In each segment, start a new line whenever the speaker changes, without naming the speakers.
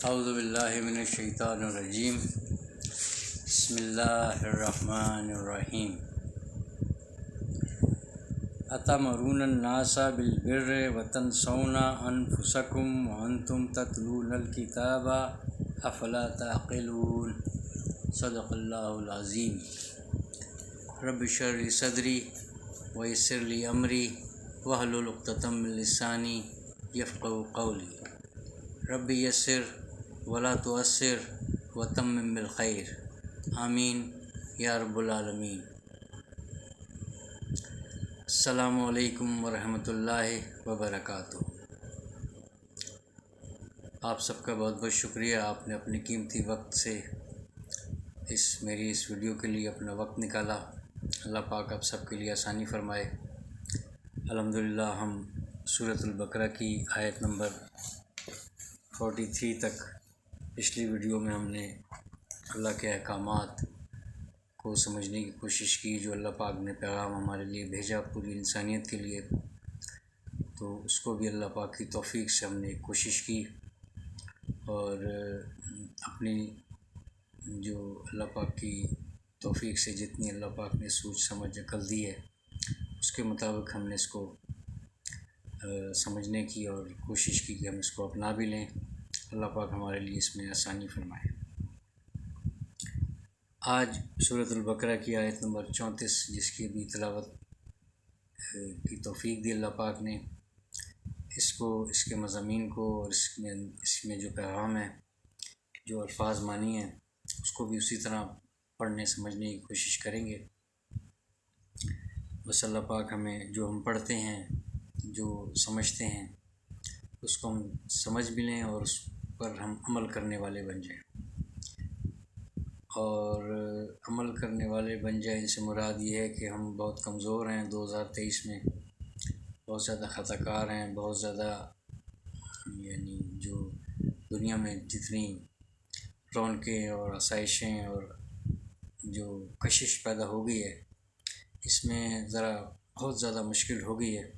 اعوذ باللہ من الشیطان الرجیم بسم اللہ الرحمن الرحیم اتأمرون الناس بالبر وتنسون انفسکم وانتم تتلون الکتاب افلا تعقلون صدق اللہ العظیم۔ رب اشرح لی صدری ویسر لی امری واحلل عقدۃ من لسانی یفقہوا قولی۔ رب یسر ولا تعسر وتمم بالخیر، آمین یا رب العالمین۔ السلام علیکم ورحمۃ اللہ وبرکاتہ۔ آپ سب کا بہت بہت شکریہ، آپ نے اپنے قیمتی وقت سے میری اس ویڈیو کے لیے اپنا وقت نکالا۔ اللہ پاک آپ سب کے لیے آسانی فرمائے۔ الحمدللہ ہم سورۃ البقرہ کی آیت نمبر 43 تک پچھلی ویڈیو میں ہم نے اللہ کے احکامات کو سمجھنے کی کوشش کی، جو اللہ پاک نے پیغام ہمارے لیے بھیجا پوری انسانیت کے لیے، تو اس کو بھی اللہ پاک کی توفیق سے ہم نے کوشش کی، اور اپنی جو اللہ پاک کی توفیق سے جتنی اللہ پاک نے سوچ سمجھ عقل دی ہے، اس کے مطابق ہم نے اس کو سمجھنے کی اور کوشش کی کہ ہم اس کو اپنا بھی لیں۔ اللہ پاک ہمارے لیے اس میں آسانی فرمائے۔ آج سورۃ البقرہ کی آیت نمبر 34، جس کی بھی تلاوت کی توفیق دی اللہ پاک نے، اس کے مضامین کو اور اس میں جو پیغام ہے، جو الفاظ معنی ہیں، اس کو بھی اسی طرح پڑھنے سمجھنے کی کوشش کریں گے۔ بس اللہ پاک ہمیں جو ہم پڑھتے ہیں، جو سمجھتے ہیں، اس کو ہم سمجھ بھی لیں اور اس پر ہم عمل کرنے والے بن جائیں۔ اور عمل کرنے والے بن جائیں، ان سے مراد یہ ہے کہ ہم بہت کمزور ہیں 2023 میں، بہت زیادہ خطا کار ہیں، بہت زیادہ یعنی جو دنیا میں جتنی رونقیں اور آسائشیں اور جو کشش پیدا ہو گئی ہے، اس میں ذرا بہت زیادہ مشکل ہو گئی ہے،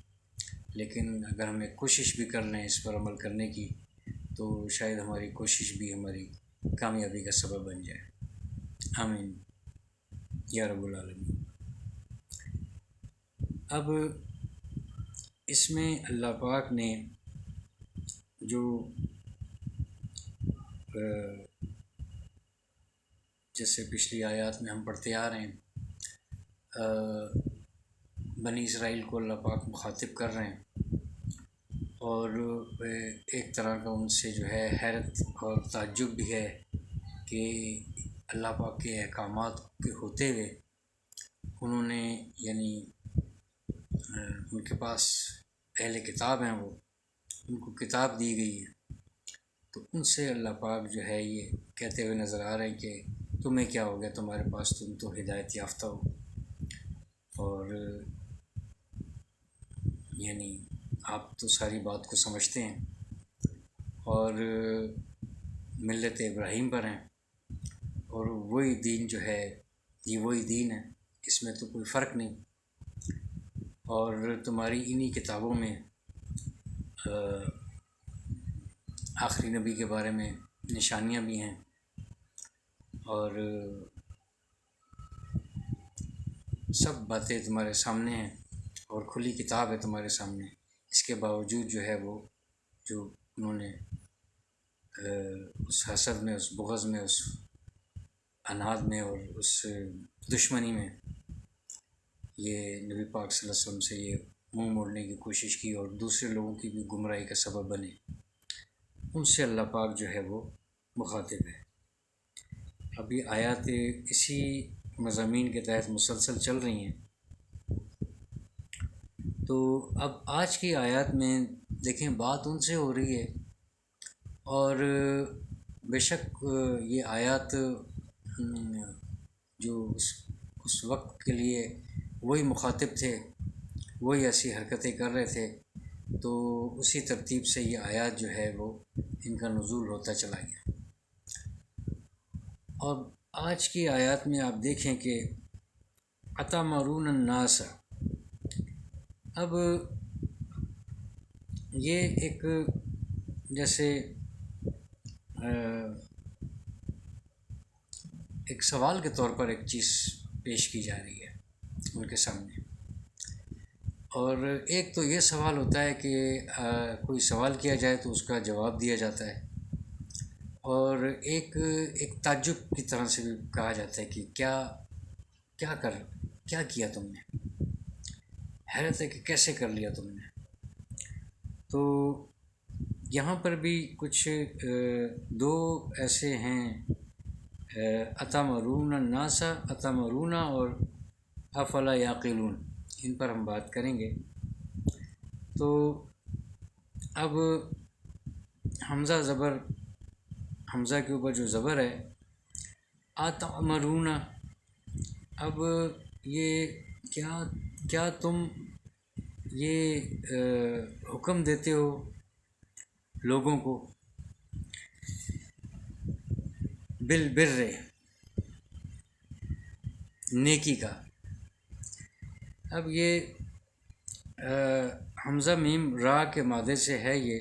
لیکن اگر ہمیں کوشش بھی کر لیں اس پر عمل کرنے کی، تو شاید ہماری کوشش بھی ہماری کامیابی کا سبب بن جائے، آمین یا رب العالمین۔ اب اس میں اللہ پاک نے جو جیسے پچھلی آیات میں ہم پڑھتے آ رہے ہیں، بنی اسرائیل کو اللہ پاک مخاطب کر رہے ہیں، اور ایک طرح کا ان سے جو ہے حیرت اور تعجب بھی ہے کہ اللہ پاک کے احکامات کے ہوتے ہوئے انہوں نے یعنی ان کے پاس اہل کتاب ہیں، وہ ان کو کتاب دی گئی ہے، تو ان سے اللہ پاک جو ہے یہ کہتے ہوئے نظر آ رہے ہیں کہ تمہیں کیا ہو گیا، تمہارے پاس تم تو ہدایت یافتہ ہو، اور یعنی آپ تو ساری بات کو سمجھتے ہیں اور ملت ابراہیم پر ہیں، اور وہی دین جو ہے یہ وہی دین ہے، اس میں تو کوئی فرق نہیں، اور تمہاری انہی کتابوں میں آخری نبی کے بارے میں نشانیاں بھی ہیں، اور سب باتیں تمہارے سامنے ہیں، اور کھلی کتاب ہے تمہارے سامنے، اس کے باوجود جو ہے وہ جو انہوں نے اس حسد میں، اس بغض میں، اس اناد میں اور اس دشمنی میں یہ نبی پاک صلی اللہ علیہ وسلم سے یہ منہ موڑنے کی کوشش کی اور دوسرے لوگوں کی بھی گمراہی کا سبب بنے، ان سے اللہ پاک جو ہے وہ مخاطب ہے۔ اب یہ آیات اسی مضامین کے تحت مسلسل چل رہی ہیں، تو اب آج کی آیات میں دیکھیں بات ان سے ہو رہی ہے، اور بے شک یہ آیات جو اس وقت کے لیے وہی مخاطب تھے، وہی ایسی حرکتیں کر رہے تھے، تو اسی ترتیب سے یہ آیات جو ہے وہ ان کا نزول ہوتا چلا گیا۔ اور آج کی آیات میں آپ دیکھیں کہ اتأمرون الناس، اب یہ ایک جیسے ایک سوال کے طور پر ایک چیز پیش کی جا رہی ہے ان کے سامنے، اور ایک تو یہ سوال ہوتا ہے کہ کوئی سوال کیا جائے تو اس کا جواب دیا جاتا ہے، اور ایک تعجب کی طرح سے بھی کہا جاتا ہے کہ کیا کیا تم نے، حیرت ہے کہ کیسے کر لیا تم نے۔ تو یہاں پر بھی کچھ دو ایسے ہیں، اتامرون الناس اتامرون اور افلا یعقلون، ان پر ہم بات کریں گے۔ تو اب حمزہ کے اوپر جو زبر ہے اتامرون، اب یہ کیا تم یہ حکم دیتے ہو لوگوں کو بالبر، نیکی کا۔ اب یہ حمزہ میم را کے مادے سے ہے، یہ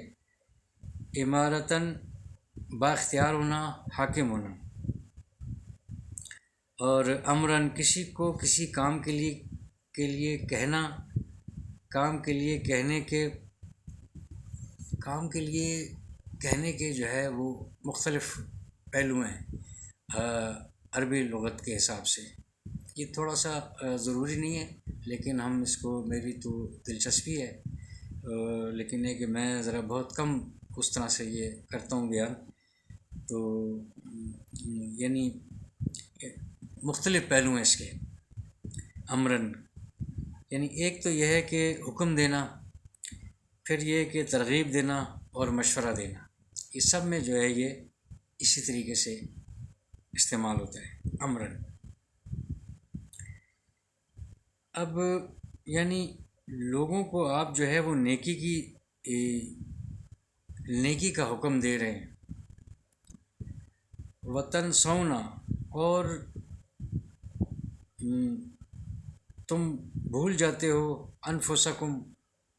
امارتاً با اختیار ہونا، حاکم ہونا، اور امراً کسی کو کسی کام کے لیے کہنا، کام کے لیے کہنے کے جو ہے وہ مختلف پہلو ہیں عربی لغت کے حساب سے۔ یہ تھوڑا سا ضروری نہیں ہے، لیکن ہم اس کو، میری تو دلچسپی ہے، لیکن ہے کہ میں ذرا بہت کم اس طرح سے یہ کرتا ہوں بیان۔ تو یعنی مختلف پہلو ہیں اس کے۔ امراً یعنی ایک تو یہ ہے کہ حکم دینا، پھر یہ کہ ترغیب دینا اور مشورہ دینا، یہ سب میں جو ہے یہ اسی طریقے سے استعمال ہوتا ہے امراً۔ اب یعنی لوگوں کو آپ جو ہے وہ نیکی کا حکم دے رہے ہیں، وطن سونا، اور تم بھول جاتے ہو انفسکم،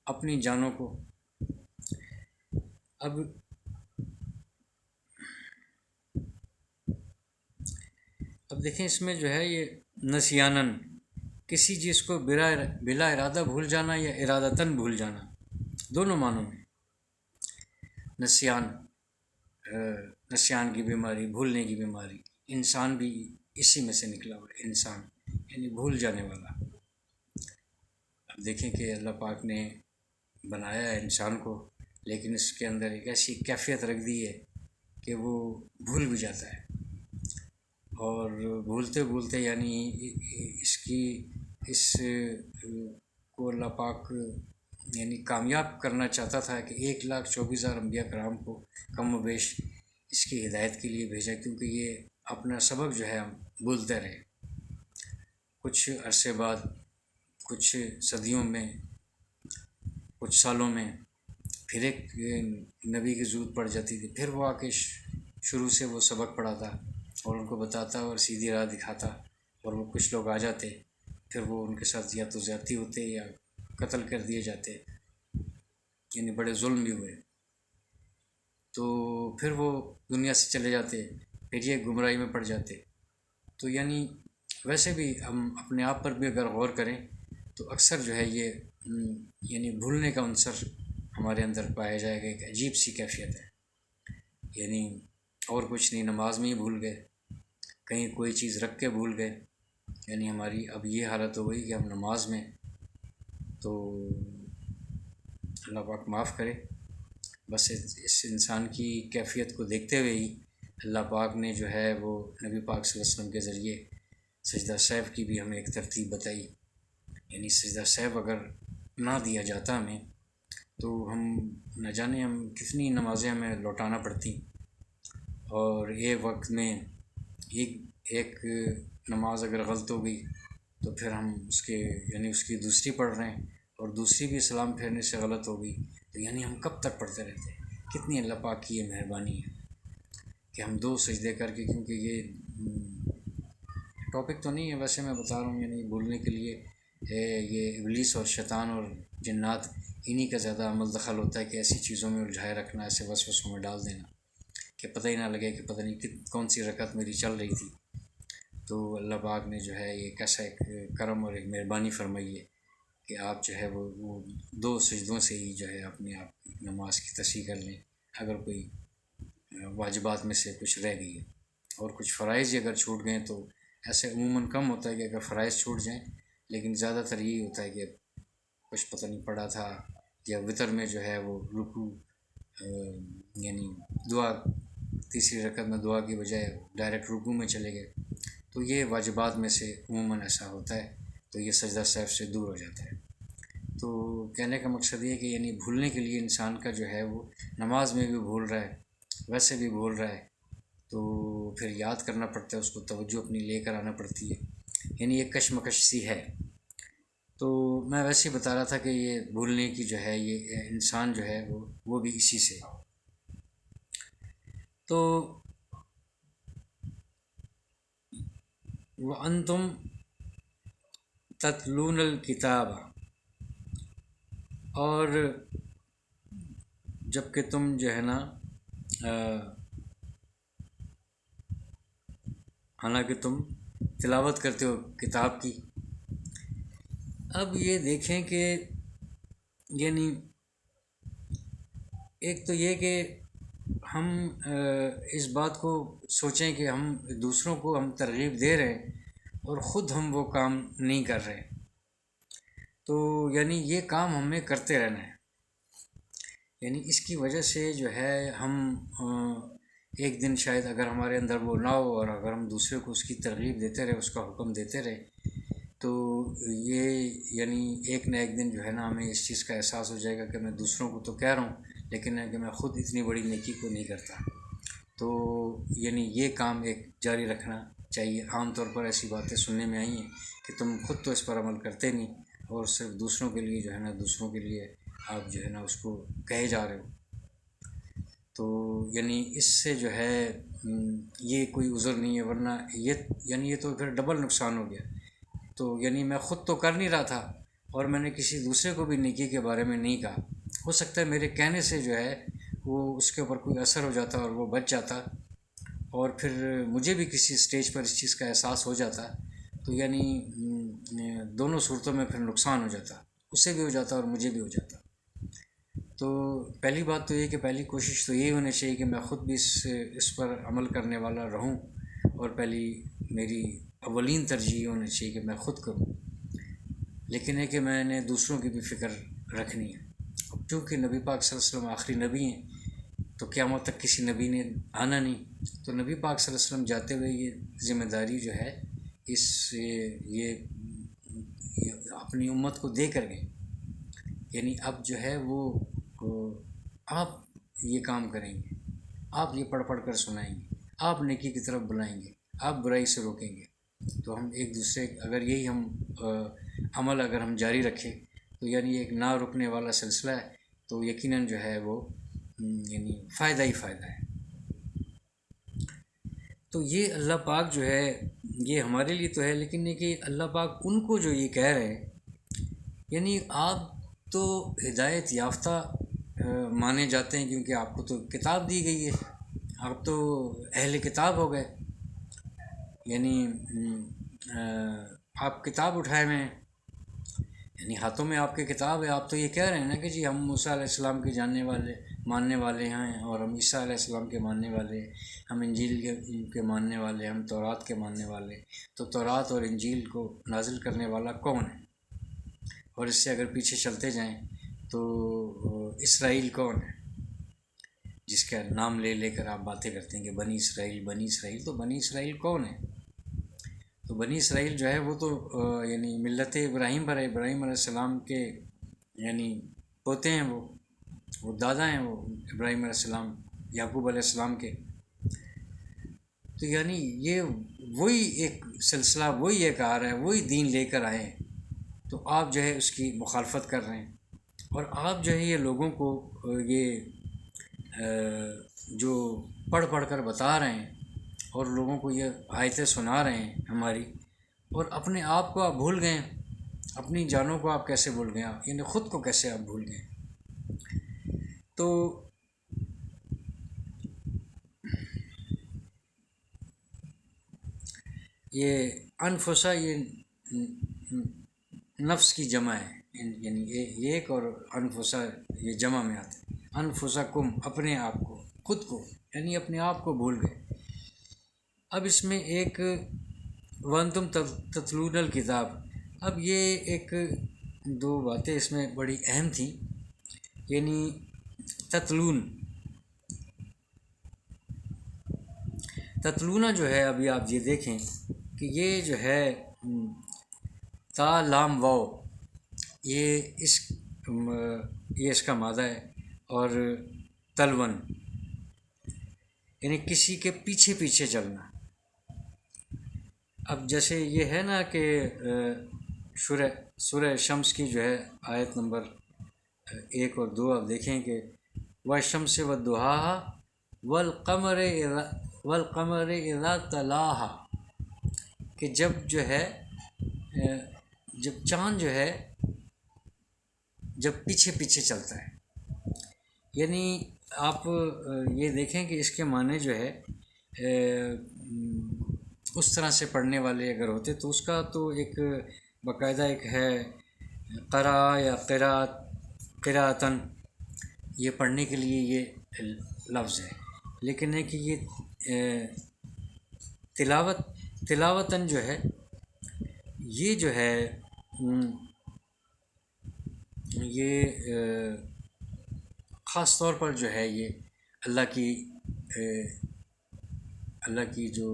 اپنی جانوں کو۔ اب دیکھیں اس میں جو ہے یہ نسیانن، کسی چیز کو بلا ارادہ بھول جانا یا ارادتاً بھول جانا، دونوں معنوں میں۔ نسیان کی بیماری، بھولنے کی بیماری، انسان بھی اسی میں سے نکلا ہوا ہے، انسان یعنی بھول جانے والا۔ اب دیکھیں کہ اللہ پاک نے بنایا ہے انسان کو، لیکن اس کے اندر ایک ایسی کیفیت رکھ دی ہے کہ وہ بھول بھی جاتا ہے، اور بھولتے یعنی اس کو اللہ پاک یعنی کامیاب کرنا چاہتا تھا کہ 1,24,000 انبیاء کرام کو کم و بیش اس کی ہدایت کے لیے بھیجا، کیونکہ یہ اپنا سبق جو ہے ہم بھولتے رہے۔ کچھ عرصے بعد، کچھ صدیوں میں، کچھ سالوں میں پھر ایک نبی کی ضرورت پڑ جاتی تھی، پھر وہ آ کے شروع سے وہ سبق پڑھاتا اور ان کو بتاتا اور سیدھی راہ دکھاتا، اور وہ کچھ لوگ آ جاتے، پھر وہ ان کے ساتھ یا تو زیادتی ہوتے یا قتل کر دیے جاتے، یعنی بڑے ظلم بھی ہوئے، تو پھر وہ دنیا سے چلے جاتے، پھر یہ گمراہی میں پڑ جاتے۔ تو یعنی ویسے بھی ہم اپنے آپ پر بھی اگر غور کریں تو اکثر جو ہے یہ یعنی بھولنے کا عنصر ہمارے اندر پایا جائے گا، ایک عجیب سی کیفیت ہے، یعنی اور کچھ نہیں، نماز میں ہی بھول گئے، کہیں کوئی چیز رکھ کے بھول گئے، یعنی ہماری اب یہ حالت ہو گئی کہ ہم نماز میں، تو اللہ پاک معاف کرے، بس اس انسان کی کیفیت کو دیکھتے ہوئے ہی اللہ پاک نے جو ہے وہ نبی پاک صلی اللہ علیہ وسلم کے ذریعے سجدہ سہو کی بھی ہمیں ایک ترتیب بتائی، یعنی سجدہ سہو اگر نہ دیا جاتا ہمیں تو ہم نہ جانے ہم کتنی نمازیں ہمیں لوٹانا پڑتی، اور ایک وقت میں ایک نماز اگر غلط ہو گئی تو پھر ہم اس کی دوسری پڑھ رہے ہیں، اور دوسری بھی سلام پھیرنے سے غلط ہو گئی، تو یعنی ہم کب تک پڑھتے رہتے ہیں؟ کتنی اللہ پاک کی یہ مہربانی ہے کہ ہم 2 سجدے کر کے، کیونکہ یہ ٹاپک تو نہیں ہے، ویسے میں بتا رہا ہوں، یعنی بھولنے کے لیے یہ ابلیس اور شیطان اور جنات، انہی کا زیادہ عمل دخل ہوتا ہے کہ ایسی چیزوں میں الجھائے رکھنا، ایسے وسوسوں میں ڈال دینا کہ پتہ ہی نہ لگے کہ پتہ نہیں کون سی رکعت میری چل رہی تھی۔ تو اللہ پاک نے جو ہے یہ کیسا ایک کرم اور ایک مہربانی فرمائی ہے کہ آپ جو ہے وہ 2 سجدوں سے ہی جو ہے اپنے آپ کی نماز کی تصحیح کر لیں، اگر کوئی واجبات میں سے کچھ رہ گئی ہے۔ اور کچھ فرائض ہی اگر چھوٹ گئے تو ایسے عموماً کم ہوتا ہے کہ اگر فرائض چھوٹ جائیں، لیکن زیادہ تر یہی ہوتا ہے کہ کچھ پتہ نہیں پڑا تھا، یا وتر میں جو ہے وہ رکوع یعنی دعا، تیسری رکعت میں دعا کی بجائے ڈائریکٹ رکوع میں چلے گئے، تو یہ واجبات میں سے عموماً ایسا ہوتا ہے، تو یہ سجدہ سہو سے دور ہو جاتا ہے۔ تو کہنے کا مقصد یہ ہے کہ یعنی بھولنے کے لیے انسان کا جو ہے وہ نماز میں بھی بھول رہا ہے، ویسے بھی بھول رہا ہے، تو پھر یاد کرنا پڑتا ہے، اس کو توجہ اپنی لے کر آنا پڑتی ہے، یعنی ایک کشمکش سی ہے۔ تو میں ویسے ہی بتا رہا تھا کہ یہ بھولنے کی جو ہے یہ انسان جو ہے وہ بھی اسی سے۔ تو وَأَنْتُمْ تَتْلُونَ الْكِتَابَ، اور جب کہ تم جو ہے نا حالانکہ تم تلاوت کرتے ہو کتاب کی۔ اب یہ دیکھیں کہ یعنی ایک تو یہ کہ ہم اس بات کو سوچیں کہ ہم دوسروں کو ہم ترغیب دے رہے ہیں اور خود ہم وہ کام نہیں کر رہے، تو یعنی یہ کام ہمیں کرتے رہنا ہے۔ یعنی اس کی وجہ سے جو ہے ہم ایک دن شاید اگر ہمارے اندر وہ نہ ہو، اور اگر ہم دوسرے کو اس کی ترغیب دیتے رہے، اس کا حکم دیتے رہے، تو یہ یعنی ایک نہ ایک دن جو ہے نا ہمیں اس چیز کا احساس ہو جائے گا کہ میں دوسروں کو تو کہہ رہا ہوں، لیکن ہے کہ میں خود اتنی بڑی نیکی کو نہیں کرتا۔ تو یعنی یہ کام ایک جاری رکھنا چاہیے۔ عام طور پر ایسی باتیں سننے میں آئی ہیں کہ تم خود تو اس پر عمل کرتے نہیں، اور صرف دوسروں کے لیے جو ہے نا دوسروں کے لیے آپ جو ہے نا اس کو کہے جا رہے ہو۔ تو یعنی اس سے جو ہے یہ کوئی عذر نہیں ہے، ورنہ یہ تو پھر ڈبل نقصان ہو گیا۔ تو یعنی میں خود تو کر نہیں رہا تھا، اور میں نے کسی دوسرے کو بھی نیکی کے بارے میں نہیں کہا۔ ہو سکتا ہے میرے کہنے سے جو ہے وہ اس کے اوپر کوئی اثر ہو جاتا اور وہ بچ جاتا، اور پھر مجھے بھی کسی سٹیج پر اس چیز کا احساس ہو جاتا، تو یعنی دونوں صورتوں میں پھر نقصان ہو جاتا، اسے بھی ہو جاتا اور مجھے بھی ہو جاتا۔ تو پہلی بات تو یہ کہ پہلی کوشش تو یہی ہونی چاہیے کہ میں خود بھی اس پر عمل کرنے والا رہوں، اور پہلی میری اولین ترجیح یہ ہونی چاہیے کہ میں خود کروں، لیکن ہے کہ میں نے دوسروں کی بھی فکر رکھنی ہے۔ اب چونکہ نبی پاک صلی اللہ علیہ وسلم آخری نبی ہیں، تو قیامت تک کسی نبی نے آنا نہیں، تو نبی پاک صلی اللہ علیہ وسلم جاتے ہوئے یہ ذمہ داری جو ہے یہ اپنی امت کو دے کر گئے، یعنی اب جو ہے وہ آپ یہ کام کریں گے، آپ یہ پڑھ کر سنائیں گے، آپ نیکی کی طرف بلائیں گے، آپ برائی سے روکیں گے۔ تو ہم ایک دوسرے اگر یہی ہم عمل اگر ہم جاری رکھیں، تو یعنی ایک نہ رکنے والا سلسلہ ہے، تو یقیناً جو ہے وہ یعنی فائدہ ہی فائدہ ہے۔ تو یہ اللہ پاک جو ہے یہ ہمارے لیے تو ہے، لیکن یہ کہ اللہ پاک ان کو جو یہ کہہ رہے ہیں، یعنی آپ تو ہدایت یافتہ مانے جاتے ہیں، کیونکہ آپ کو تو کتاب دی گئی ہے، آپ تو اہل کتاب ہو گئے، یعنی آپ کتاب اٹھائے ہوئے ہیں، یعنی ہاتھوں میں آپ کی کتاب ہے۔ آپ تو یہ کہہ رہے ہیں نا کہ جی ہم موسیٰ علیہ السلام کے ماننے والے ہیں، اور ہم عیسیٰ علیہ السلام کے ماننے والے، ہم انجیل کے ماننے والے، ہم تورات کے ماننے والے۔ تو تورات اور انجیل کو نازل کرنے والا کون ہے؟ اور اس سے اگر پیچھے چلتے جائیں تو اسرائیل کون ہے، جس کا نام لے کر آپ باتیں کرتے ہیں کہ بنی اسرائیل بنی اسرائیل، تو بنی اسرائیل کون ہے؟ تو بنی اسرائیل جو ہے وہ تو یعنی ملت ابراہیم پر ہے، ابراہیم علیہ السلام کے یعنی پوتے ہیں، وہ دادا ہیں، وہ ابراہیم علیہ السلام یعقوب علیہ السلام کے۔ تو یعنی یہ وہی ایک سلسلہ، وہی ایک آ رہا ہے، وہی دین لے کر آئے ہیں، تو آپ جو ہے اس کی مخالفت کر رہے ہیں، اور آپ جو ہے یہ لوگوں کو یہ جو پڑھ کر بتا رہے ہیں، اور لوگوں کو یہ آیتیں سنا رہے ہیں ہماری، اور اپنے آپ کو آپ بھول گئے، اپنی جانوں کو آپ کیسے بھول گئے، یعنی خود کو کیسے آپ بھول گئے؟ تو یہ انفسا یہ نفس کی جمع ہے، یعنی ایک اور انفسا یہ جمع میں آتا ہے۔ انفسکم اپنے آپ کو، خود کو، یعنی اپنے آپ کو بھول گئے۔ اب اس میں ایک وانتم تتلون الکتاب، اب یہ ایک دو باتیں اس میں بڑی اہم تھیں، یعنی تتلونہ جو ہے، ابھی آپ یہ دیکھیں کہ یہ جو ہے تا لام واو، یہ اس کا مادہ ہے، اور تلون یعنی کسی کے پیچھے پیچھے چلنا۔ اب جیسے یہ ہے نا کہ سورہ شمس کی جو ہے آیت نمبر 1 اور 2 آپ دیکھیں کہ والشمس والضحاہا والقمر اذا تلاہا، کہ جب جو ہے جب چاند جو ہے جب پیچھے پیچھے چلتا ہے، یعنی آپ یہ دیکھیں کہ اس کے معنی جو ہے اس طرح سے پڑھنے والے اگر ہوتے تو اس کا تو ایک باقاعدہ ایک ہے قرا یا قراءتن، یہ پڑھنے کے لیے یہ لفظ ہے، لیکن ہے کہ یہ تلاوتاً جو ہے یہ جو ہے یہ خاص طور پر جو ہے یہ اللہ کی جو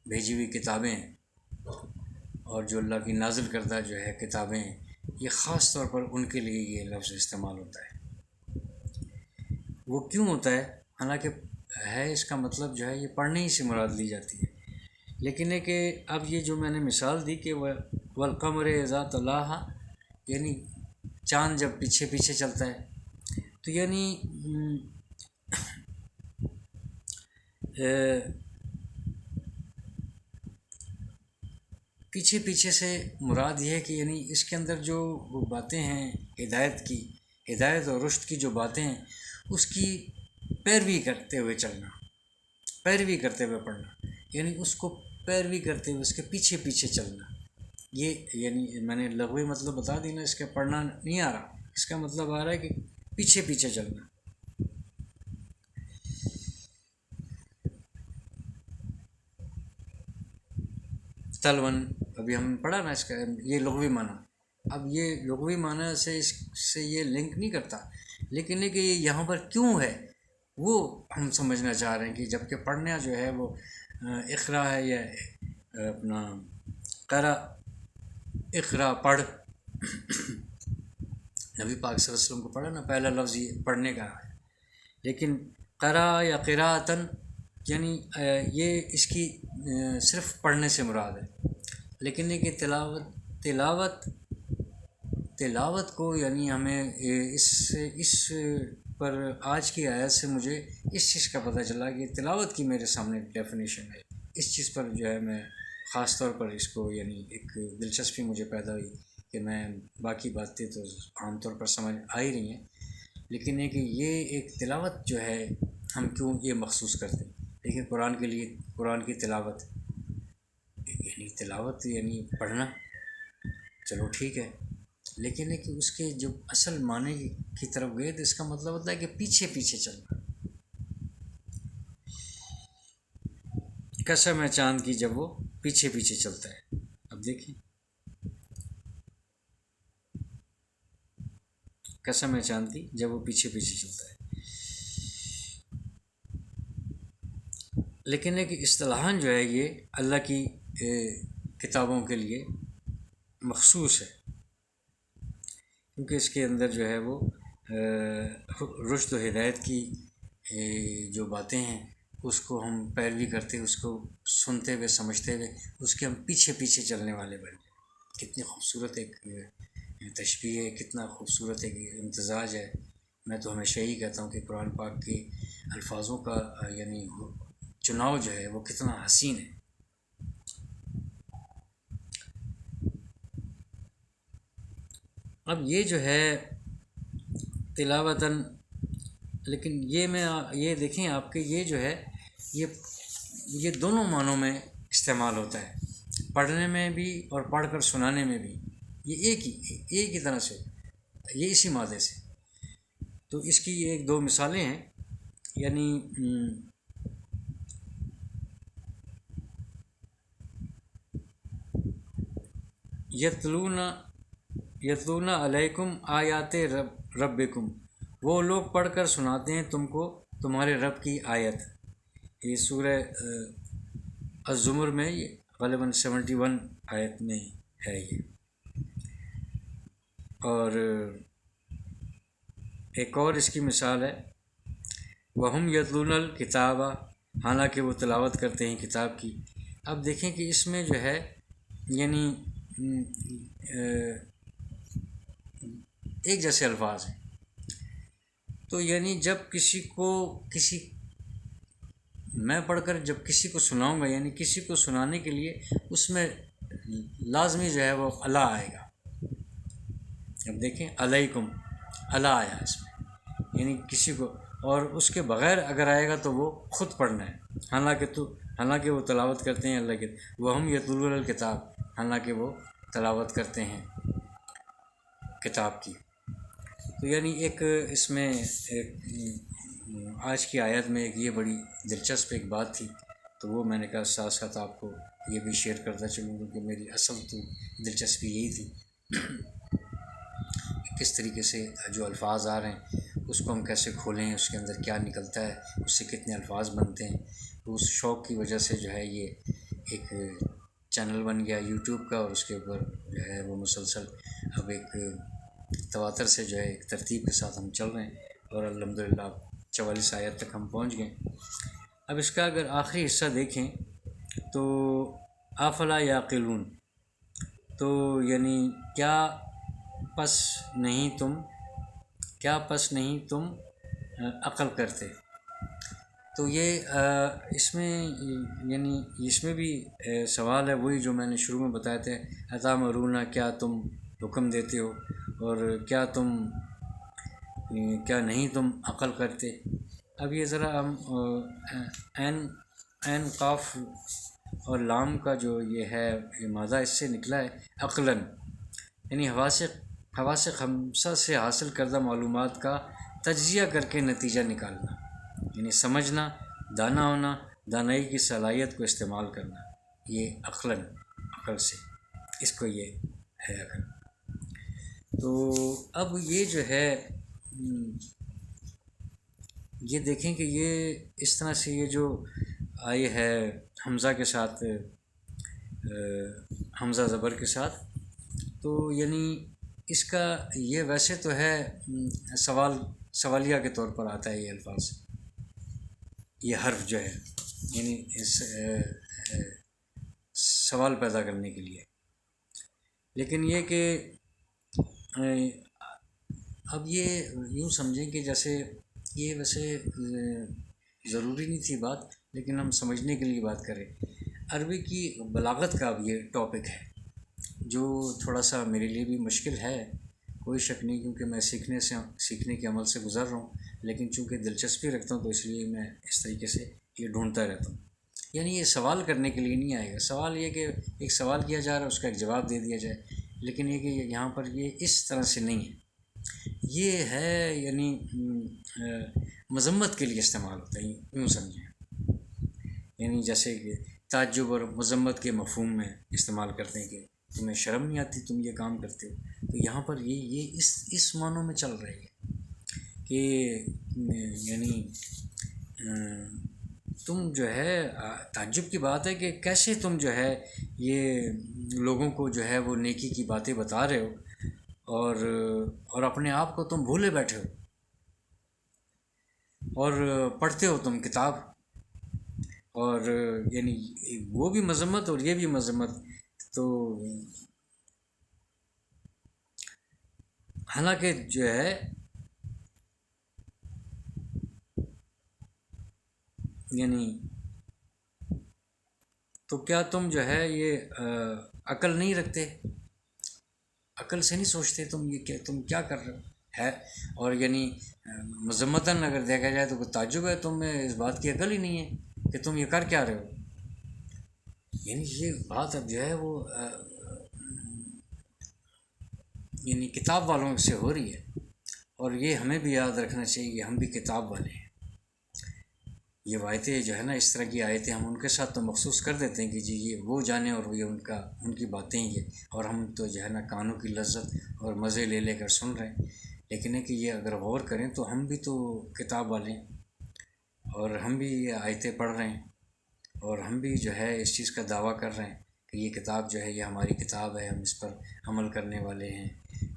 بھیجی ہوئی کتابیں ہیں اور جو اللہ کی نازل کردہ جو ہے کتابیں ہیں، یہ خاص طور پر ان کے لیے یہ لفظ استعمال ہوتا ہے۔ وہ کیوں ہوتا ہے؟ حالانکہ ہے اس کا مطلب جو ہے یہ پڑھنے ہی سے مراد لی جاتی ہے، لیکن ہے کہ اب یہ جو میں نے مثال دی کہ والقمر اذا تلاہا، یعنی چاند جب پیچھے پیچھے چلتا ہے، تو یعنی پیچھے پیچھے سے مراد یہ ہے کہ یعنی اس کے اندر جو باتیں ہیں ہدایت اور رشد کی جو باتیں ہیں، اس کی پیروی کرتے ہوئے چلنا، پیروی کرتے ہوئے پڑھنا، یعنی اس کو پیروی کرتے ہوئے اس کے پیچھے پیچھے چلنا۔ یہ یعنی میں نے لغوی مطلب بتا دی نا، اس کا پڑھنا نہیں آ رہا، اس کا مطلب آ رہا ہے کہ پیچھے پیچھے چلنا۔ تلون ابھی ہم نے پڑھا نا اس کا یہ لغوی معنی، اب یہ لغوی معنی سے اس سے یہ لنک نہیں کرتا، لیکن کہ یہ یہاں پر کیوں ہے وہ ہم سمجھنا چاہ رہے ہیں کہ جب کہ پڑھنا جو ہے وہ اقرا ہے یا اپنا قرا، اقرا پڑھ، نبی پاک صلی اللہ علیہ وسلم کو پڑھا نا، پہلا لفظ یہ پڑھنے کا ہے، لیکن قرا یا قراءتن یعنی یہ اس کی صرف پڑھنے سے مراد ہے، لیکن یہ کہ تلاوت کو یعنی ہمیں اس پر آج کی آیت سے مجھے اس چیز کا پتہ چلا کہ تلاوت کی میرے سامنے ڈیفینیشن ہے۔ اس چیز پر جو ہے میں خاص طور پر اس کو یعنی ایک دلچسپی مجھے پیدا ہوئی کہ میں باقی باتیں تو عام طور پر سمجھ آ ہی رہی ہیں، لیکن کہ یہ ایک تلاوت جو ہے ہم کیوں یہ مخصوص کرتے ہیں، لیکن قرآن کے لیے قرآن کی تلاوت یعنی پڑھنا، چلو ٹھیک ہے، لیکن کہ اس کے جو اصل معنی کی طرف گئے تو اس کا مطلب ہوتا ہے کہ پیچھے پیچھے چلنا۔ قسم ہے چاند کی جب وہ پیچھے پیچھے چلتا ہے، اب دیکھیں قسم ہے چاند کی جب وہ پیچھے پیچھے چلتا ہے، لیکن کہ اصطلاحاً جو ہے یہ اللہ کی کتابوں کے لیے مخصوص ہے، کیونکہ اس کے اندر جو ہے وہ رشد و ہدایت کی جو باتیں ہیں اس کو ہم پیروی کرتے، اس کو سنتے ہوئے سمجھتے ہوئے اس کے ہم پیچھے پیچھے چلنے والے بن جائیں۔ کتنی خوبصورت ایک تشبیہ ہے، کتنا خوبصورت ایک امتزاج ہے۔ میں تو ہمیشہ یہی کہتا ہوں کہ قرآن پاک کے الفاظوں کا یعنی چناؤ جو ہے وہ کتنا حسین ہے۔ اب یہ جو ہے تلاوتاً، لیکن یہ میں یہ دیکھیں آپ کے یہ جو ہے یہ دونوں معنوں میں استعمال ہوتا ہے، پڑھنے میں بھی اور پڑھ کر سنانے میں بھی، یہ ایک ہی طرح سے، یہ اسی مادے سے۔ تو اس کی ایک دو مثالیں ہیں، یعنی یتلون علیکم آیات ربکم، وہ لوگ پڑھ کر سناتے ہیں تم کو تمہارے رب کی آیت۔ یہ سورہ الزمر میں یہ غالباً 71 آیت میں ہے یہ۔ اور ایک اور اس کی مثال ہے، وَهُمْ يَتْلُونَ الْكِتَابَ، حالانکہ وہ تلاوت کرتے ہیں کتاب کی۔ اب دیکھیں کہ اس میں جو ہے یعنی ایک جیسے الفاظ ہیں، تو یعنی جب میں پڑھ کر جب کسی کو سناؤں گا، یعنی کسی کو سنانے کے لیے اس میں لازمی جو ہے وہ اللہ آئے گا۔ اب دیکھیں علیکم، اللہ آیا اس میں، یعنی کسی کو، اور اس کے بغیر اگر آئے گا تو وہ خود پڑھنا ہے، حالانکہ وہ تلاوت کرتے ہیں اللہ کے، وَهُمْ يَتْلُونَ الْكِتَابَ، حالانکہ وہ تلاوت کرتے ہیں کتاب کی۔ تو یعنی ایک اس میں ایک آج کی آیت میں ایک یہ بڑی دلچسپ ایک بات تھی، تو وہ میں نے کہا ساتھ ساتھ آپ کو یہ بھی شیئر کرتا چلوں، کیونکہ میری اصل تو دلچسپی یہی تھی، کس طریقے سے جو الفاظ آ رہے ہیں اس کو ہم کیسے کھولیں، اس کے اندر کیا نکلتا ہے، اس سے کتنے الفاظ بنتے ہیں۔ تو اس شوق کی وجہ سے جو ہے یہ ایک چینل بن گیا یوٹیوب کا، اور اس کے اوپر جو ہے وہ مسلسل اب ایک تواتر سے جو ہے ایک ترتیب کے ساتھ ہم چل رہے ہیں، اور الحمدللہ 44 آیت تک ہم پہنچ گئے۔ اب اس کا اگر آخری حصہ دیکھیں تو افلا یعقلون، تو یعنی کیا پس نہیں تم عقل کرتے۔ تو یہ اس میں یعنی اس میں بھی سوال ہے، وہی جو میں نے شروع میں بتایا تھے، اتامرون، کیا تم حکم دیتے ہو، اور کیا نہیں تم عقل کرتے۔ اب یہ ذرا ہم عین قاف اور لام کا جو یہ ہے یہ مادہ اس سے نکلا ہے عقلاً، یعنی حواس خمسہ سے حاصل کردہ معلومات کا تجزیہ کر کے نتیجہ نکالنا، یعنی سمجھنا، دانا ہونا، دانائی کی صلاحیت کو استعمال کرنا، یہ عقل سے اس کو یہ ہے عقل۔ تو اب یہ جو ہے یہ دیکھیں کہ یہ اس طرح سے یہ جو آئی ہے حمزہ کے ساتھ، حمزہ زبر کے ساتھ، تو یعنی اس کا یہ ویسے تو ہے سوالیہ کے طور پر آتا ہے یہ الفاظ، یہ حرف جو ہے یعنی اس سوال پیدا کرنے کے لیے، لیکن یہ کہ اب یہ یوں سمجھیں کہ جیسے یہ ویسے ضروری نہیں تھی بات، لیکن ہم سمجھنے کے لیے بات کریں۔ عربی کی بلاغت کا اب یہ ٹاپک ہے جو تھوڑا سا میرے لیے بھی مشکل ہے، کوئی شک نہیں، کیونکہ میں سیکھنے کے عمل سے گزر رہا ہوں، لیکن چونکہ دلچسپی رکھتا ہوں تو اس لیے میں اس طریقے سے یہ ڈھونڈتا رہتا ہوں۔ یعنی یہ سوال کرنے کے لیے نہیں آئے گا، سوال یہ کہ ایک سوال کیا جا رہا ہے اس کا ایک جواب دے دیا جائے، لیکن یہ کہ یہاں پر یہ اس طرح سے نہیں ہے، یہ ہے یعنی مذمت کے لیے استعمال ہوتا ہے، یوں سمجھیں، یعنی جیسے کہ تعجب اور مذمت کے مفہوم میں استعمال کرتے ہیں کہ تمہیں شرم نہیں آتی تم یہ کام کرتے ہو، تو یہاں پر یہ اس معنوں میں چل رہی ہے کہ یعنی تم جو ہے تعجب کی بات ہے کہ کیسے تم جو ہے یہ لوگوں کو جو ہے وہ نیکی کی باتیں بتا رہے ہو، اور اپنے آپ کو تم بھولے بیٹھے ہو، اور پڑھتے ہو تم کتاب، اور یعنی وہ بھی مذمت اور یہ بھی مذمت۔ تو حالانکہ جو ہے یعنی تو کیا تم جو ہے یہ عقل نہیں رکھتے، عقل سے نہیں سوچتے تم کیا کر رہے ہو ہے، اور یعنی مذمتاً اگر دیکھا جائے تو کوئی تعجب ہے، تم میں اس بات کی عقل ہی نہیں ہے کہ تم یہ کر کیا رہے ہو۔ یعنی یہ بات اب جو ہے وہ یعنی کتاب والوں سے ہو رہی ہے، اور یہ ہمیں بھی یاد رکھنا چاہیے کہ ہم بھی کتاب والے ہیں۔ یہ آیتیں جو ہے نا، اس طرح کی آیتیں ہم ان کے ساتھ تو مخصوص کر دیتے ہیں کہ جی یہ وہ جانے اور یہ ان کی باتیں یہ، اور ہم تو جو ہے نا کانوں کی لذت اور مزے لے لے کر سن رہے ہیں۔ لیکن ہے کہ یہ اگر غور کریں تو ہم بھی تو کتاب والے ہیں، اور ہم بھی یہ آیتیں پڑھ رہے ہیں، اور ہم بھی جو ہے اس چیز کا دعویٰ کر رہے ہیں کہ یہ کتاب جو ہے یہ ہماری کتاب ہے، ہم اس پر عمل کرنے والے ہیں،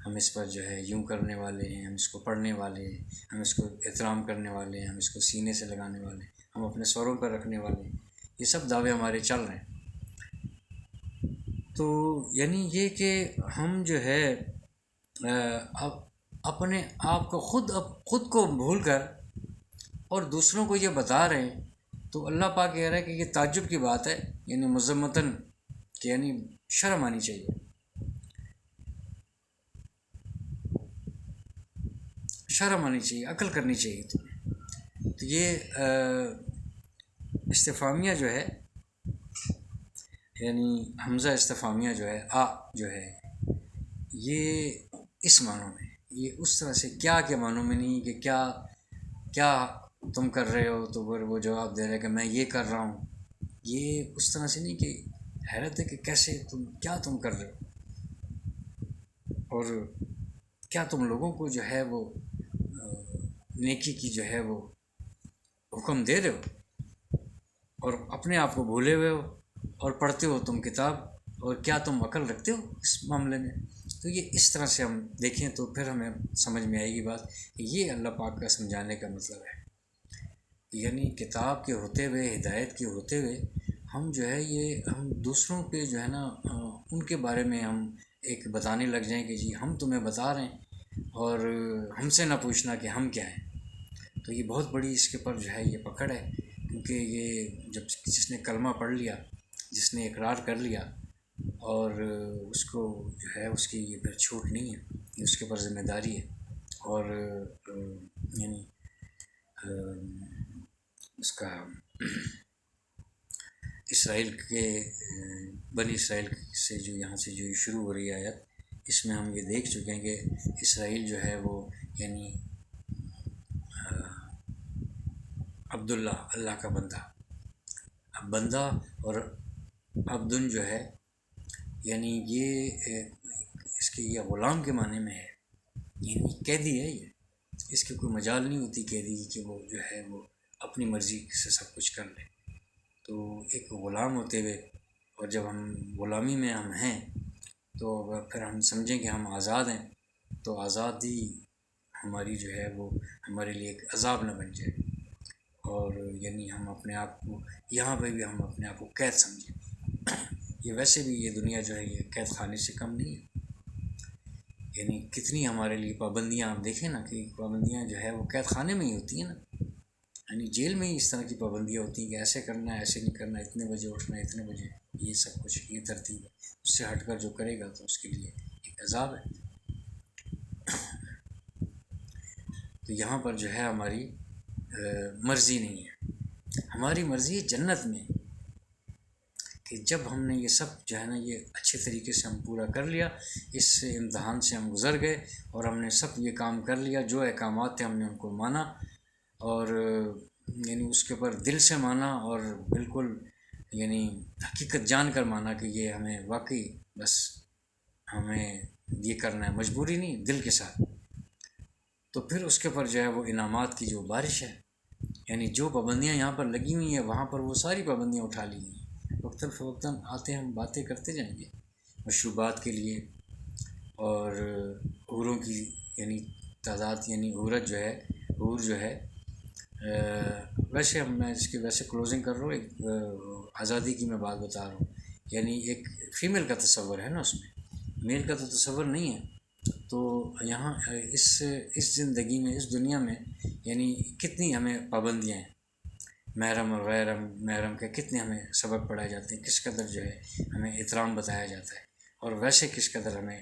ہم اس پر جو ہے یوں کرنے والے ہیں، ہم اس کو پڑھنے والے ہیں، ہم اس کو احترام کرنے والے ہیں، ہم اس کو سینے سے لگانے والے ہیں، ہم اپنے سروں پر رکھنے والے ہیں۔ یہ سب دعوے ہمارے چل رہے ہیں۔ تو یعنی یہ کہ ہم جو ہے اب اپنے آپ کو خود کو بھول کر اور دوسروں کو یہ بتا رہے ہیں، تو اللہ پاک کہہ رہا ہے کہ یہ تعجب کی بات ہے، یعنی مذمتاً، کہ یعنی شرم آنی چاہیے، شرم آنی چاہیے، عقل کرنی چاہیے تمہیں۔ تو یہ استفہامیہ جو ہے، یعنی حمزہ استفہامیہ جو ہے، جو ہے یہ اس معنوں میں، یہ اس طرح سے کیا کے معنوں میں نہیں کہ کیا تم کر رہے ہو، تو پھر وہ جواب دے رہے کہ میں یہ کر رہا ہوں۔ یہ اس طرح سے نہیں، کہ حیرت ہے کہ کیسے کیا تم کر رہے ہو، اور کیا تم لوگوں کو جو ہے وہ نیکی کی جو ہے وہ حکم دے رہے ہو، اور اپنے آپ کو بھولے ہوئے ہو، اور پڑھتے ہو تم کتاب، اور کیا تم عقل رکھتے ہو اس معاملے میں؟ تو یہ اس طرح سے ہم دیکھیں تو پھر ہمیں سمجھ میں آئے گی بات کہ یہ اللہ پاک کا سمجھانے کا مطلب ہے، یعنی کتاب کے ہوتے ہوئے، ہدایت کے ہوتے ہوئے، ہم جو ہے یہ ہم دوسروں کے جو ہے نا ان کے بارے میں ہم ایک بتانے لگ جائیں کہ جی ہم تمہیں بتا رہے ہیں، اور ہم سے نہ پوچھنا کہ ہم کیا ہیں۔ تو یہ بہت بڑی اس کے پر جو ہے یہ پکڑ ہے، کیونکہ یہ جب جس نے کلمہ پڑھ لیا، جس نے اقرار کر لیا، اور اس کو جو ہے اس کی یہ پھر چھوٹ نہیں ہے، یہ اس کے پر ذمہ داری ہے۔ اور یعنی اس کا اسرائیل کے بنی اسرائیل سے جو یہاں سے جو شروع ہو رہی ہے آیت، اس میں ہم یہ دیکھ چکے ہیں کہ اسرائیل جو ہے وہ یعنی عبداللہ، اللہ کا بندہ، اب بندہ اور عبدن جو ہے، یعنی یہ اس کے یہ غلام کے معنی میں ہے، یعنی قیدی ہے یہ، اس کی کوئی مجال نہیں ہوتی قیدی کی کہ وہ جو ہے وہ اپنی مرضی سے سب کچھ کر لے۔ تو ایک غلام ہوتے ہوئے، اور جب ہم غلامی میں ہم ہیں تو پھر ہم سمجھیں کہ ہم آزاد ہیں، تو آزادی ہماری جو ہے وہ ہمارے لیے ایک عذاب نہ بن جائے، اور یعنی ہم اپنے آپ کو یہاں پہ بھی ہم اپنے آپ کو قید سمجھیں۔ یہ ویسے بھی یہ دنیا جو ہے یہ قید خانے سے کم نہیں ہے، یعنی کتنی ہمارے لیے پابندیاں آپ دیکھیں نا، کہ پابندیاں جو ہے وہ قید خانے میں ہی ہوتی ہیں نا، یعنی جیل میں ہی اس طرح کی پابندیاں ہوتی ہیں کہ ایسے کرنا ہے، ایسے نہیں کرنا، اتنے بجے اٹھنا ہے، اتنے بجے، یہ سب کچھ یہ ترتیب ہے۔ اس سے ہٹ کر جو کرے گا تو اس کے لیے ایک عذاب ہے۔ تو یہاں پر جو ہے ہماری مرضی نہیں ہے، ہماری مرضی ہے جنت میں، کہ جب ہم نے یہ سب جو ہے نا یہ اچھے طریقے سے ہم پورا کر لیا، اس امتحان سے ہم گزر گئے، اور ہم نے سب یہ کام کر لیا، جو احکامات تھے ہم نے ان کو مانا، اور یعنی اس کے اوپر دل سے مانا، اور بالکل یعنی حقیقت جان کر مانا کہ یہ ہمیں واقعی بس ہمیں یہ کرنا ہے، مجبوری نہیں، دل کے ساتھ، تو پھر اس کے اوپر جو ہے وہ انعامات کی جو بارش ہے، یعنی جو پابندیاں یہاں پر لگی ہوئی ہیں وہاں پر وہ ساری پابندیاں اٹھا لی گئی ہیں۔ وقتاً فوقتاً آتے ہم باتیں کرتے جائیں گے مشروبات کے لیے، اور حوروں کی یعنی تعداد، یعنی عورت جو ہے، حور جو ہے، ویسے میں اس کی ویسے کلوزنگ کر رہا ہوں، ایک آزادی کی میں بات بتا رہا ہوں، یعنی ایک فیمیل کا تصور ہے نا اس میں، میل کا تو تصور نہیں ہے۔ تو یہاں اس زندگی میں، اس دنیا میں یعنی کتنی ہمیں پابندیاں ہیں، محرم اور غیر محرم کے کتنے ہمیں سبق پڑھائے جاتے ہیں، کس قدر جو ہے ہمیں احترام بتایا جاتا ہے، اور ویسے کس قدر ہمیں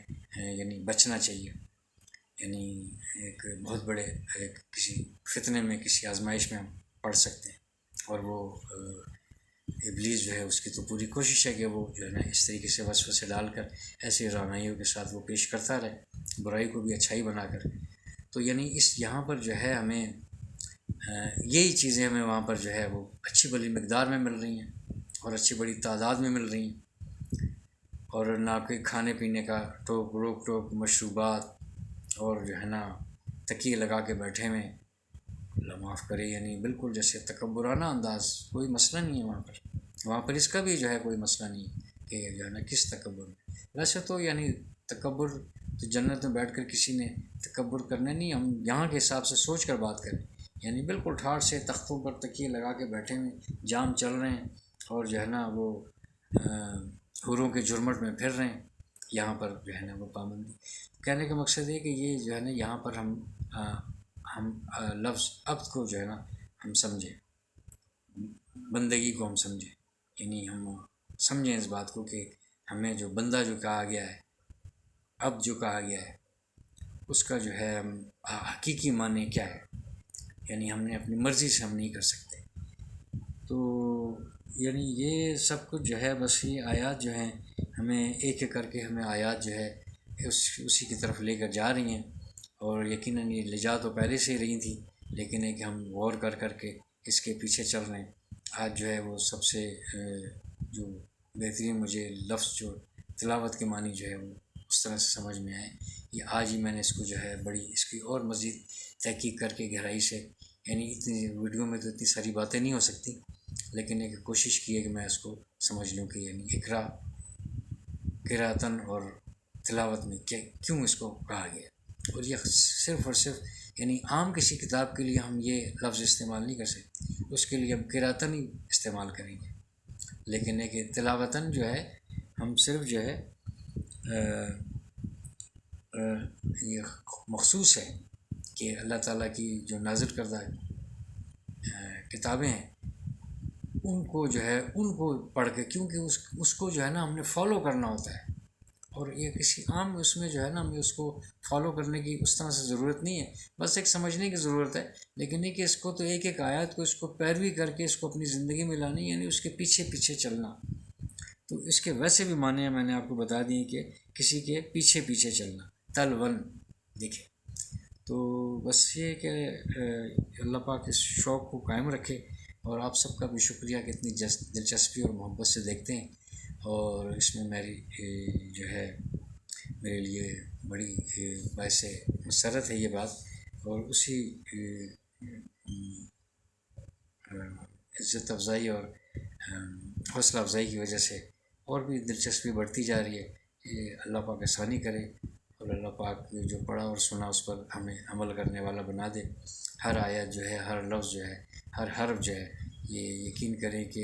یعنی بچنا چاہیے، یعنی ایک بہت بڑے کسی فتنے میں، کسی آزمائش میں ہم پڑھ سکتے ہیں، اور وہ ابلیس جو ہے اس کی تو پوری کوشش ہے کہ وہ جو ہے نا اس طریقے سے وسوسے ڈال کر ایسے رعنائیوں کے ساتھ وہ پیش کرتا رہے، برائی کو بھی اچھائی بنا کر۔ تو یعنی اس یہاں پر جو ہے ہمیں یہی چیزیں ہمیں وہاں پر جو ہے وہ اچھی بڑی مقدار میں مل رہی ہیں اور اچھی بڑی تعداد میں مل رہی ہیں، اور نہ کوئی کھانے پینے کا روک ٹوک، مشروبات، اور جو ہے نا تکیے لگا کے بیٹھے ہوئے، اللہ معاف کرے، یعنی بالکل جیسے تکبرانہ انداز، کوئی مسئلہ نہیں ہے وہاں پر اس کا بھی جو ہے کوئی مسئلہ نہیں ہے کہ جو ہے نا کس تکبر میں۔ ویسے تو یعنی تکبر تو جنت میں بیٹھ کر کسی نے تکبر کرنا نہیں، ہم یہاں کے حساب سے سوچ کر بات کریں، یعنی بالکل ٹھاٹھ سے تختوں پر تکیے لگا کے بیٹھے ہوئے، جام چل رہے ہیں، اور جو ہے نا وہ حوروں کے جھرمٹ میں پھر رہے ہیں، یہاں پر جو ہے نا وہ پابندی۔ کہنے کا مقصد ہے کہ یہ جو ہے نا یہاں پر ہم لفظ عبد کو جو ہے نا ہم سمجھیں، بندگی کو ہم سمجھیں، یعنی ہم سمجھیں اس بات کو کہ ہمیں جو بندہ جو کہا گیا ہے، عبد جو کہا گیا ہے، اس کا جو ہے حقیقی معنی کیا ہے، یعنی ہم نے اپنی مرضی سے ہم نہیں کر سکتے۔ تو یعنی یہ سب کچھ جو ہے بس یہ آیات جو ہیں ہمیں ایک ایک کر کے ہمیں آیات جو ہے اسی کی طرف لے کر جا رہی ہیں، اور یقیناً یہ لے جا تو پہلے سے ہی رہی تھی، لیکن ہے کہ ہم غور کر کر کے اس کے پیچھے چل رہے ہیں۔ آج جو ہے وہ سب سے جو بہترین مجھے لفظ جو تلاوت کے معنی جو ہے وہ اس طرح سے سمجھ میں آئے، یہ آج ہی میں نے اس کو جو ہے بڑی اس کی اور مزید تحقیق کر کے گہرائی سے، یعنی اتنی ویڈیو میں تو اتنی ساری باتیں نہیں ہو سکتی، لیکن ایک کوشش کی ہے کہ میں اس کو سمجھ لوں کہ یعنی قراءتاً اور تلاوت میں کیوں اس کو کہا گیا، اور یہ صرف اور صرف یعنی عام کسی کتاب کے لیے ہم یہ لفظ استعمال نہیں کر سکتے، اس کے لیے ہم قراءتاً ہی استعمال کریں گے، لیکن ایک تلاوتاً جو ہے ہم صرف جو ہے یہ مخصوص ہے کہ اللہ تعالیٰ کی جو نازل کردہ کتابیں ہیں ان کو جو ہے ان کو پڑھ کے، کیونکہ اس کو جو ہے نا ہم نے فالو کرنا ہوتا ہے، اور یہ کسی عام اس میں جو ہے نا ہمیں اس کو فالو کرنے کی اس طرح سے ضرورت نہیں ہے، بس ایک سمجھنے کی ضرورت ہے، لیکن یہ کہ اس کو تو ایک ایک آیات کو اس کو پیروی کر کے اس کو اپنی زندگی میں لانی، یعنی اس کے پیچھے پیچھے چلنا۔ تو اس کے ویسے بھی معنی میں نے آپ کو بتا دیے کہ کسی کے پیچھے پیچھے چلنا، تلون دیکھیں۔ تو بس یہ کہ اللہ پاک اس شوق کو قائم رکھے، اور آپ سب کا بھی شکریہ کہ اتنی دلچسپی اور محبت سے دیکھتے ہیں، اور اس میں میری جو ہے میرے لیے بڑی باعث مسرت ہے یہ بات، اور اسی عزت افزائی اور حوصلہ افزائی کی وجہ سے اور بھی دلچسپی بڑھتی جا رہی ہے۔ یہ اللہ پاک آسانی کرے، اور اللہ پاک جو پڑھا اور سنا اس پر ہمیں عمل کرنے والا بنا دے۔ ہر آیت جو ہے، ہر لفظ جو ہے، ہر حرف جو ہے، یہ یقین کریں کہ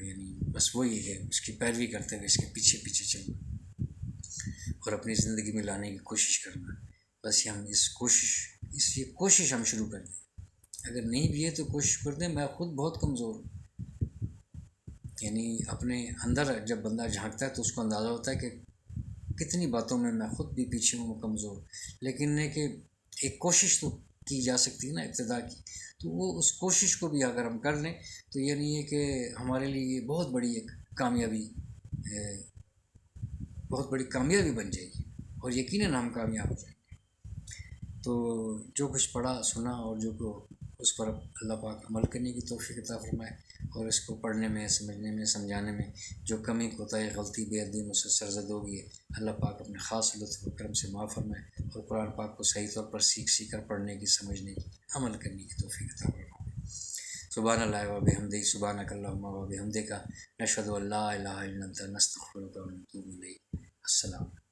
یعنی بس وہی ہے، اس کی پیروی کرتے ہوئے اس کے پیچھے پیچھے چلنا اور اپنی زندگی میں لانے کی کوشش کرنا۔ بس یہ ہم یہ کوشش ہم شروع کر دیں، اگر نہیں بھی ہے تو کوشش کر دیں۔ میں خود بہت کمزور ہوں، یعنی اپنے اندر جب بندہ جھانکتا ہے تو اس کو اندازہ ہوتا ہے کہ کتنی باتوں میں میں خود بھی پیچھے ہوں، کمزور، لیکن ہے کہ ایک کوشش تو کی جا سکتی ہے نا ابتدا کی، تو وہ اس کوشش کو بھی اگر ہم کر لیں تو یہ نہیں ہے کہ ہمارے لیے یہ بہت بڑی ایک کامیابی بن جائے گی، اور یقیناً ہم کامیاب ہو جائیں گے۔ تو جو کچھ پڑھا سنا اور جو اس پر اللہ پاک عمل کرنے کی توفیق عطا فرمائے، اور اس کو پڑھنے میں، سمجھنے میں، سمجھانے میں جو کمی کوتاہی، غلطی، بے ادبی مجھ سے سرزد ہوگی ہے، اللہ پاک اپنے خاص لطف و کرم سے معاف فرمائے، اور قرآن پاک کو صحیح طور پر سیکھ کر پڑھنے کی، سمجھنے کی، عمل کرنے کی توفیق عطا فرمائے۔ سبحان اللہ و بحمدہ، سبحانک اللہم و بحمدک، نشہد ان لا الہ الا انت، نستغفرک و نتوب الیک۔ السلام۔